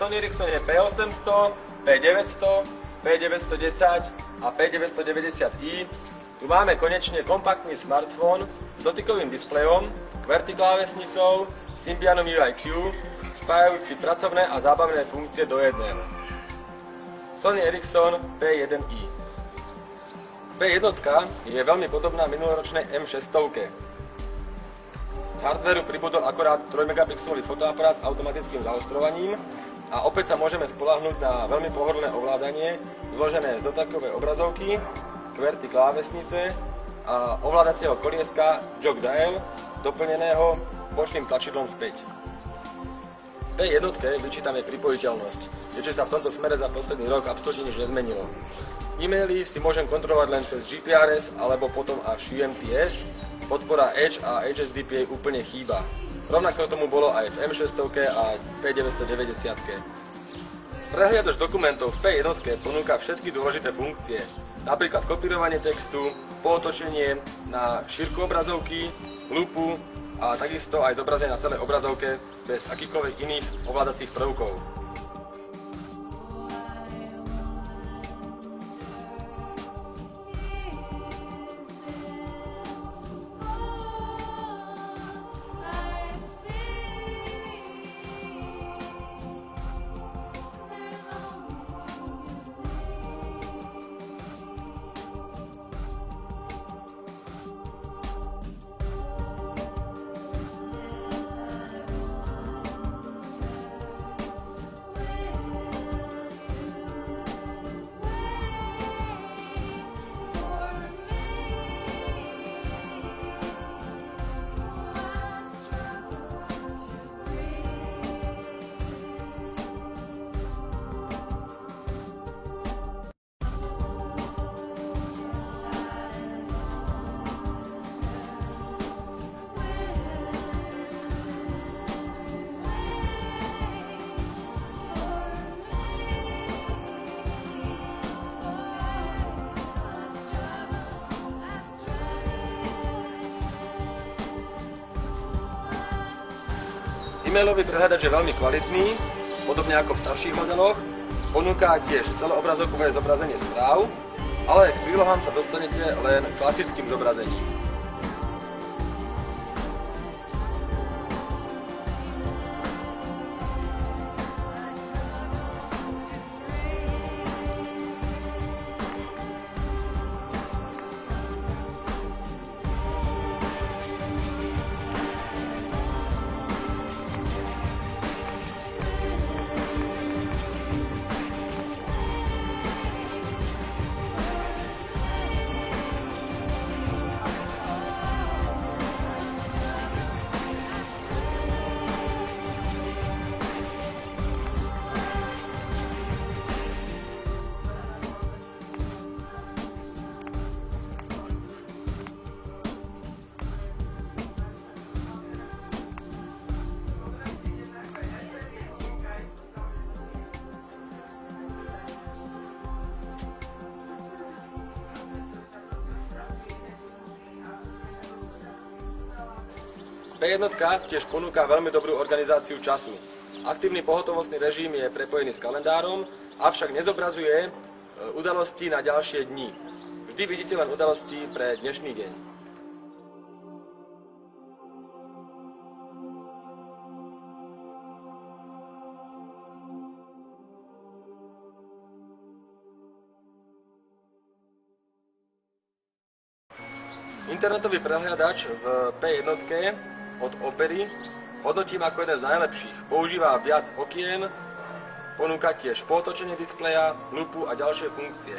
Sony Ericsson je P800, P900, P910 a P990i. Tu máme konečne kompaktný smartfón s dotykovým displejom, QWERTY klávesnicou, Symbianom UI-Q, spájajúci pracovné a zábavné funkcie do jedného. Sony Ericsson P1i. P1 je veľmi podobná minuloročnej M600. Z hardvéru pribudol akorát 3 megapixelový fotoaparát s automatickým zaostrovaním a opäť sa môžeme spoľahnúť na veľmi pohodlné ovládanie zložené z dotykovej obrazovky, QWERTY klávesnice a ovládacieho kolieska Jog Dial doplneného bočným tlačidlom späť. P1 vyčítame pripojiteľnosť, keďže sa v tomto smere za posledný rok absolútne nič nezmenilo. E-maily si môžem kontrolovať len cez GPRS alebo potom až UMTS, podpora Edge a HSDPA úplne chýba. Rovnako tomu bolo aj v M600 a P990. Prehliadač dokumentov v P1 ponúka všetky dôležité funkcie, napríklad kopírovanie textu, pootočenie na šírku obrazovky, lupu a takisto aj zobrazenie na celej obrazovke bez akýchkoľvek iných ovládacích prvkov. E-mailový prehľadač je veľmi kvalitný, podobne ako v starších modeloch. Ponúka tiež celoobrazovkové zobrazenie správ, ale k prílohám sa dostanete len klasickým zobrazením. P1 tiež ponúka veľmi dobrú organizáciu času. Aktívny pohotovostný režim je prepojený s kalendárom, avšak nezobrazuje udalosti na ďalšie dni. Vždy vidíte len udalosti pre dnešný deň. Internetový prehliadač v P1 od Opery hodnotím ako jeden z najlepších. Používa viac okien, ponúka tiež pootočenie displeja, lupu a ďalšie funkcie.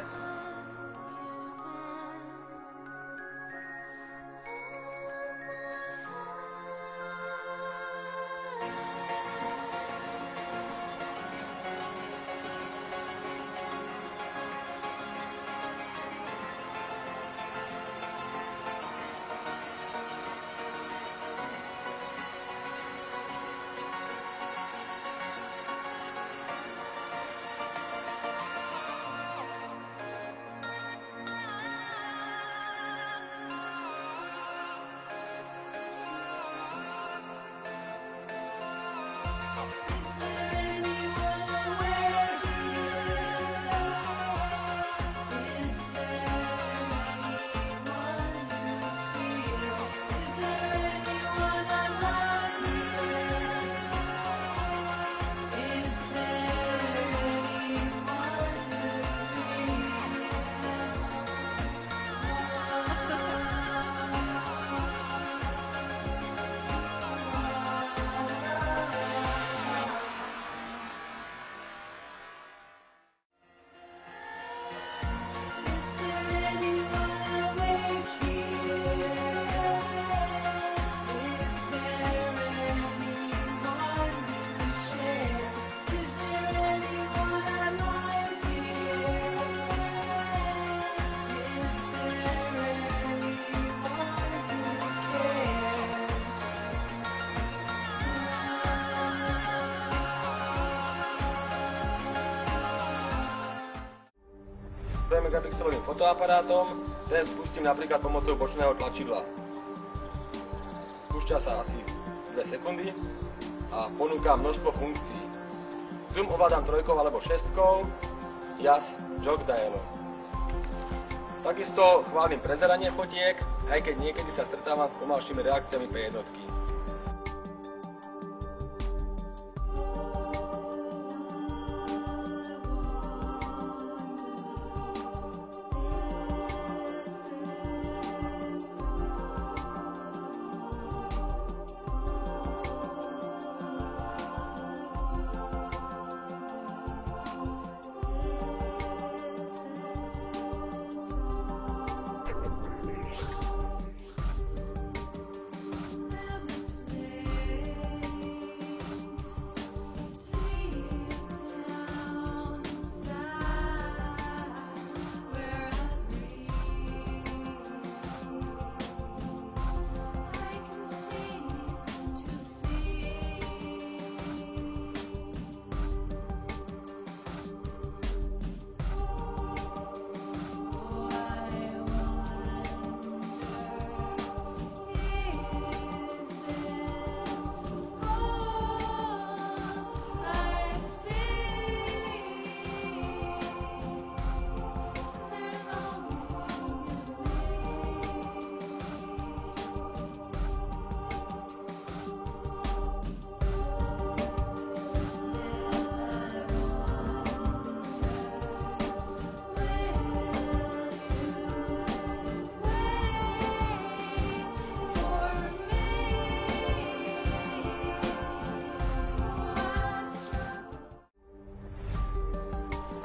2 megapixelovým fotoaparátom. Ten spustím napríklad pomocou bočného tlačidla. Spúšťa sa asi 2 sekundy a ponúka množstvo funkcií. Zoom ovládam 3 alebo 6, jas jog dialom. Takisto chválim prezeranie fotiek, aj keď niekedy sa stretávam s pomalšími reakciami P1.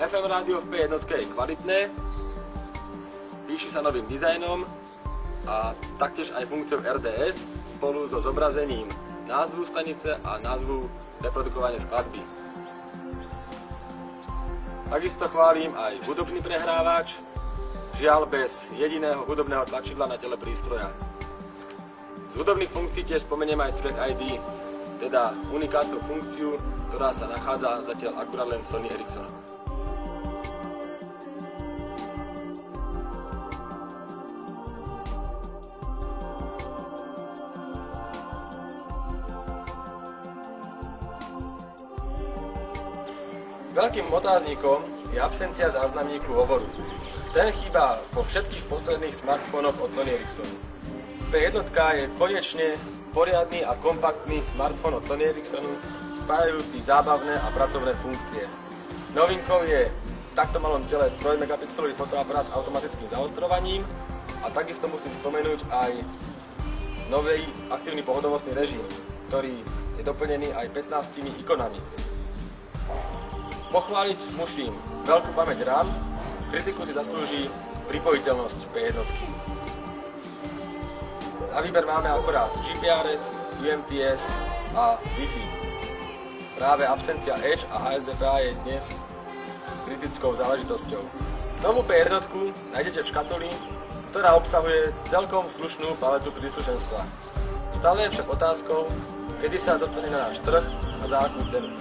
FM rádio v P1 je kvalitné, píši sa novým dizajnom a taktiež aj funkciou RDS spolu so zobrazením názvu stanice a názvu reprodukovanej skladby. Takisto chválim aj hudobný prehrávač, žiaľ bez jediného hudobného tlačidla na tele prístroja. Z hudobných funkcií tiež spomeniem aj Track ID, teda unikátnu funkciu, ktorá sa nachádza zatiaľ akurát len v Sony Ericsson. Veľkým otáznikom je absencia záznamníku hovoru. Ten chýba vo všetkých posledných smartfónoch od Sony Ericsson. P1 je konečne poriadny a kompaktný smartfón od Sony Ericsson, spájajúci zábavné a pracovné funkcie. Novinkou je v takto malom tele 3 megapixelový fotoaparát s automatickým zaostrovaním a takisto musím spomenúť aj nový aktívny pohotovostný režim, ktorý je doplnený aj 15 ikonami. Pochváliť musím veľkú pamäť RAM, kritiku si zaslúži pripojiteľnosť P1. Na výber máme akorát GPRS, UMTS a Wi-Fi. Práve absencia Edge a HSDPA je dnes kritickou záležitosťou. Novú P1 nájdete v škatuli, ktorá obsahuje celkom slušnú paletu príslušenstva. Stále je však otázkou, kedy sa dostane na náš trh a za akú cenu.